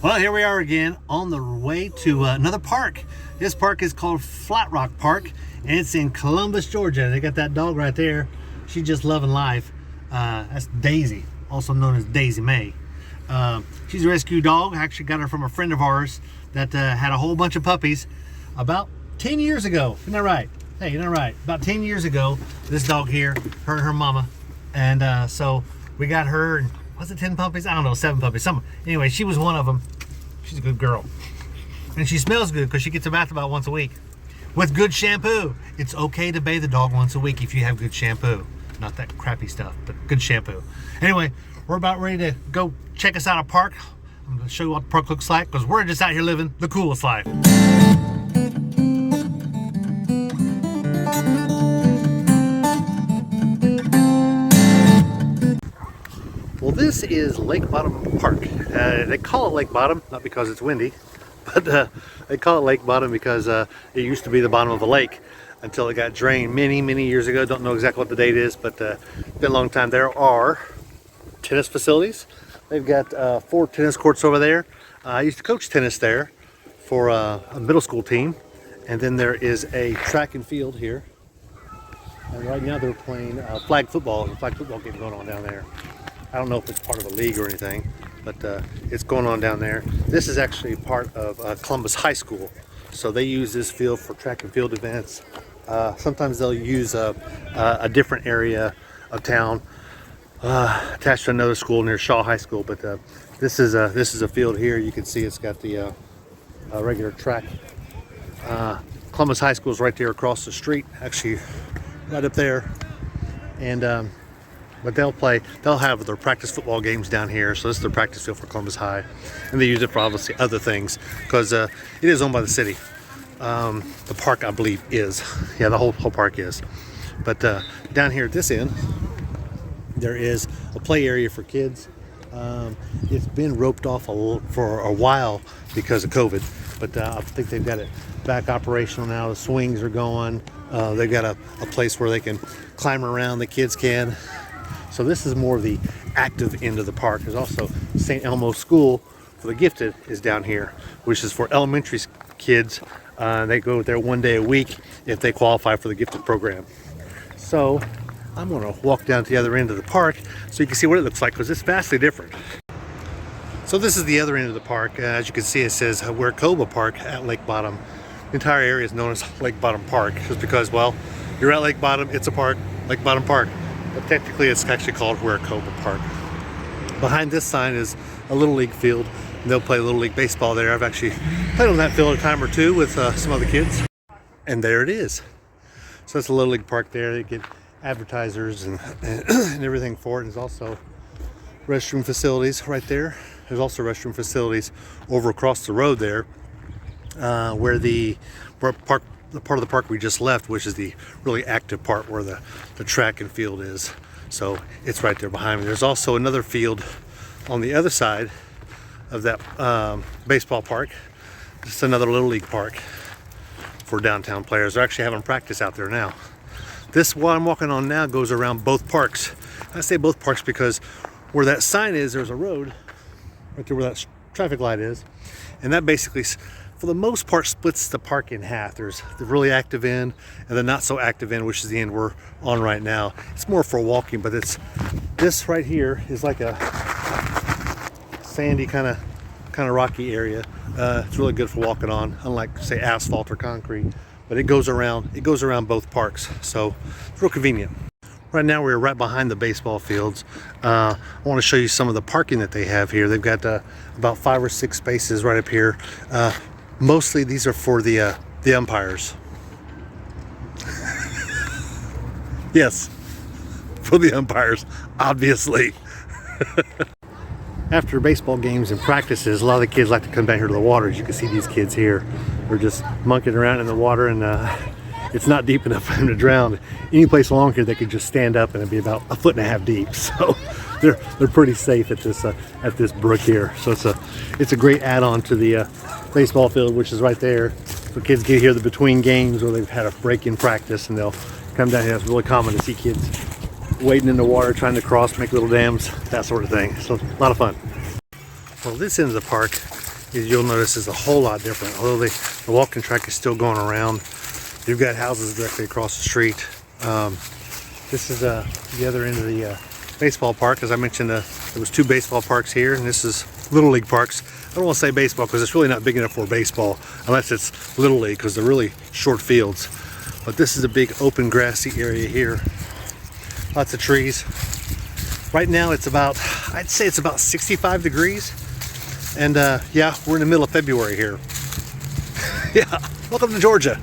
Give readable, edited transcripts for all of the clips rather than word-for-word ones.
Well, here we are again on the way to another park. This park is called Flat Rock Park, and it's in Columbus, Georgia. They got that dog right there. She's just loving life. That's Daisy, also known as Daisy May. She's a rescue dog. I actually got her from a friend of ours that had a whole bunch of puppies about 10 years ago. Isn't that right? Hey, isn't that right? About 10 years ago, this dog here, her and her mama. And so we got her, and was it 10 puppies? I don't know, 7 puppies. Anyway, she was one of them. She's a good girl. And she smells good because she gets a bath about once a week with good shampoo. It's okay to bathe the dog once a week if you have good shampoo. Not that crappy stuff, but good shampoo. Anyway, we're about ready to go check us out a park. I'm going to show you what the park looks like because we're just out here living the coolest life. Well, this is Lake Bottom Park. They call it Lake Bottom, not because it's windy, but they call it Lake Bottom because it used to be the bottom of a lake until it got drained many years ago. Don't know exactly what the date is, but it's been a long time. There are tennis facilities. They've got 4 tennis courts over there. I used to coach tennis there for a middle school team. And then there is a track and field here. And right now they're playing flag football. There's a flag football game going on down there. I don't know if it's part of a league or anything, but it's going on down there. This is actually part of Columbus High School. So they use this field for track and field events. Sometimes they'll use a different area of town attached to another school near Shaw High School. But this is a field here. You can see it's got the regular track. Columbus High School is right there across the street, actually right up there. And but they'll have their practice football games down here. So this is their practice field for Columbus High. And they use it for obviously other things because it is owned by the city. The park, I believe, is. Yeah, the whole park is. But down here at this end, there is a play area for kids. It's been roped off for a while because of COVID. But I think they've got it back operational now. The swings are going. They've got a place where they can climb around, the kids can. So this is more of the active end of the park. There's also St. Elmo School for the Gifted is down here, which is for elementary kids. They go there 1 day a week if they qualify for the Gifted program. So I'm going to walk down to the other end of the park so you can see what it looks like because it's vastly different. So this is the other end of the park. As you can see, it says Weirkoba Park at Lake Bottom. The entire area is known as Lake Bottom Park just because, well, you're at Lake Bottom, it's a park, Lake Bottom Park. But technically it's actually called Weirkoba Park. Behind this sign is a Little League field. They'll play Little League baseball there. I've actually played on that field a time or two with some other kids. And there it is. So it's a Little League park there. They get advertisers and everything for it. There's also restroom facilities right there. There's also restroom facilities over across the road there where the part of the park we just left, which is the really active part where the track and field is. So it's right there behind me. There's also another field on the other side of that baseball park. Just another Little League park for downtown players. They're actually having practice out there now. This one I'm walking on now goes around both parks. I say both parks because where that sign is, there's a road right there where that traffic light is. And that basically, for the most part, splits the park in half. There's the really active end and the not so active end, which is the end we're on right now. It's more for walking, but this right here is like a sandy kind of rocky area. It's really good for walking on, unlike say asphalt or concrete. But it goes around both parks, so it's real convenient. Right now we're right behind the baseball fields. I want to show you some of the parking that they have here. They've got about 5 or 6 spaces right up here. Mostly these are for the umpires. Yes, for the umpires, obviously. After baseball games and practices, a lot of the kids like to come down here to the water. As you can see, these kids here are just monkeying around in the water, and it's not deep enough for them to drown. Any place along here they could just stand up and it'd be about 1.5 feet deep. So they're pretty safe at this brook here. So it's a great add-on to the baseball field, which is right there. So kids get here between games where they've had a break in practice, and they'll come down here. It's really common to see kids wading in the water, trying to cross, make little dams, that sort of thing. So a lot of fun. Well, this end of the park you'll notice is a whole lot different. Although the walking track is still going around, you've got houses directly across the street. This is the other end of the baseball park. As I mentioned, there was 2 baseball parks here, and this is Little League parks. I don't want to say baseball because it's really not big enough for baseball unless it's Little League, because they're really short fields. But this is a big open grassy area here. Lots of trees. Right now it's about, I'd say it's about 65 degrees. And yeah, we're in the middle of February here. Yeah, welcome to Georgia.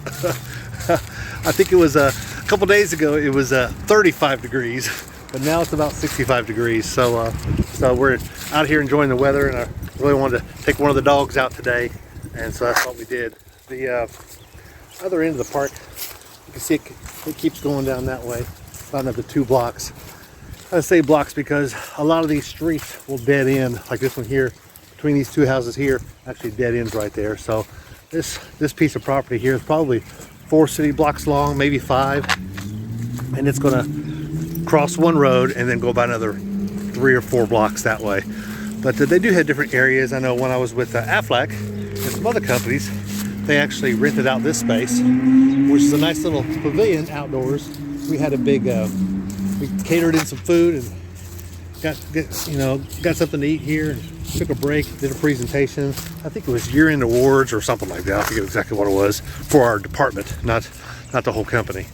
I think it was a couple days ago, it was 35 degrees, but now it's about 65 degrees. So we're out here enjoying the weather, and I really wanted to take one of the dogs out today, and so that's what we did. The other end of the park, you can see it keeps going down that way, about another 2 blocks. I say blocks because a lot of these streets will dead end, like this one here, between these 2 houses here, actually dead ends right there. So this piece of property here is probably 4 city blocks long, maybe 5, and it's gonna cross one road and then go about another 3 or 4 blocks that way. But they do have different areas. I know when I was with Aflac and some other companies, they actually rented out this space, which is a nice little pavilion outdoors. We had a big, we catered in some food and got something to eat here, and took a break, did a presentation. I think it was year-end awards or something like that. I forget exactly what it was for our department, not the whole company.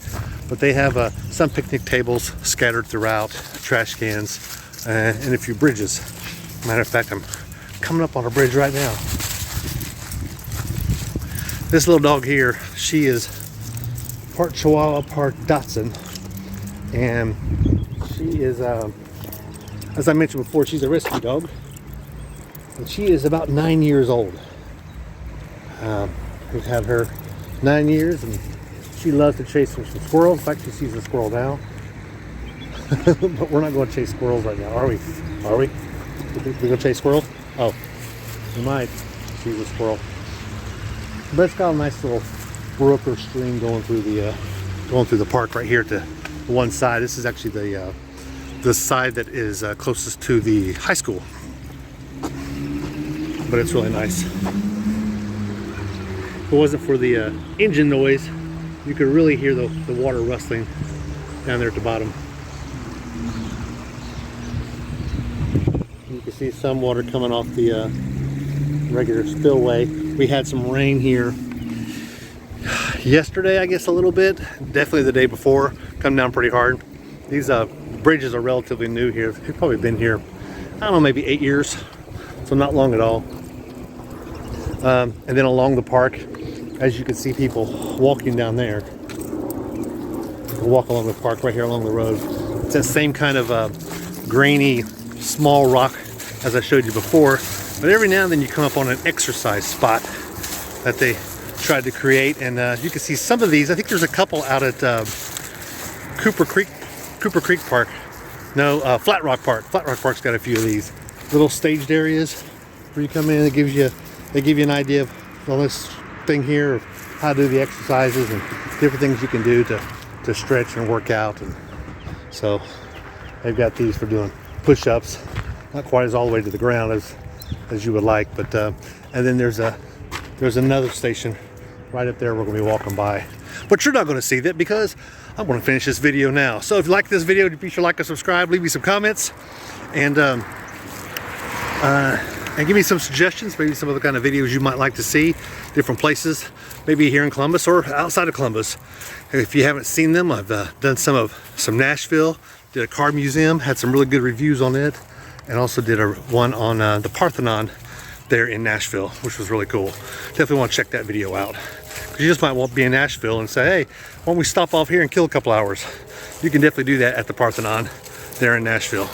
But they have some picnic tables scattered throughout, trash cans, and a few bridges. Matter of fact, I'm coming up on a bridge right now. This little dog here, she is part Chihuahua, part Dachshund, and she is, as I mentioned before, she's a rescue dog, and she is about 9 years old. We've had her 9 years, and she loves to chase some squirrels. In fact, she sees a squirrel now. But we're not going to chase squirrels right now, are we? Are we? We're going to chase squirrels? Oh, we might. She's a squirrel. But it's got a nice little brook or stream going through the park right here to one side. This is actually the side that is closest to the high school. But it's really nice. If it wasn't for the engine noise, you could really hear the water rustling down there at the bottom. You can see some water coming off the regular spillway. We had some rain here yesterday, I guess a little bit. Definitely the day before, come down pretty hard. These bridges are relatively new here. They've probably been here, I don't know, maybe 8 years. So not long at all. And then along the park, as you can see people walking down there. You can walk along the park right here along the road. It's that same kind of grainy, small rock as I showed you before. But every now and then you come up on an exercise spot that they tried to create. And you can see some of these. I think there's a couple out at Cooper Creek Park. No, Flat Rock Park. Flat Rock Park's got a few of these little staged areas where you come in. They give you an idea of all this thing here, of how to do the exercises and different things you can do to stretch and work out. And so they've got these for doing push-ups, not quite as all the way to the ground as you would like, but and then there's another station right up there we're going to be walking by. But you're not going to see that because I'm going to finish this video now. So if you like this video, be sure to like and subscribe, leave me some comments, and give me some suggestions, maybe some of the kind of videos you might like to see, different places, maybe here in Columbus or outside of Columbus. If you haven't seen them, I've done some Nashville, did a car museum, had some really good reviews on it, and also did one on the Parthenon there in Nashville, which was really cool. Definitely want to check that video out. Because you just might want to be in Nashville and say, hey, why don't we stop off here and kill a couple hours? You can definitely do that at the Parthenon there in Nashville.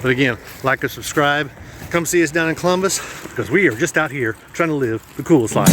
But again, like and subscribe. Come see us down in Columbus, because we are just out here trying to live the coolest life.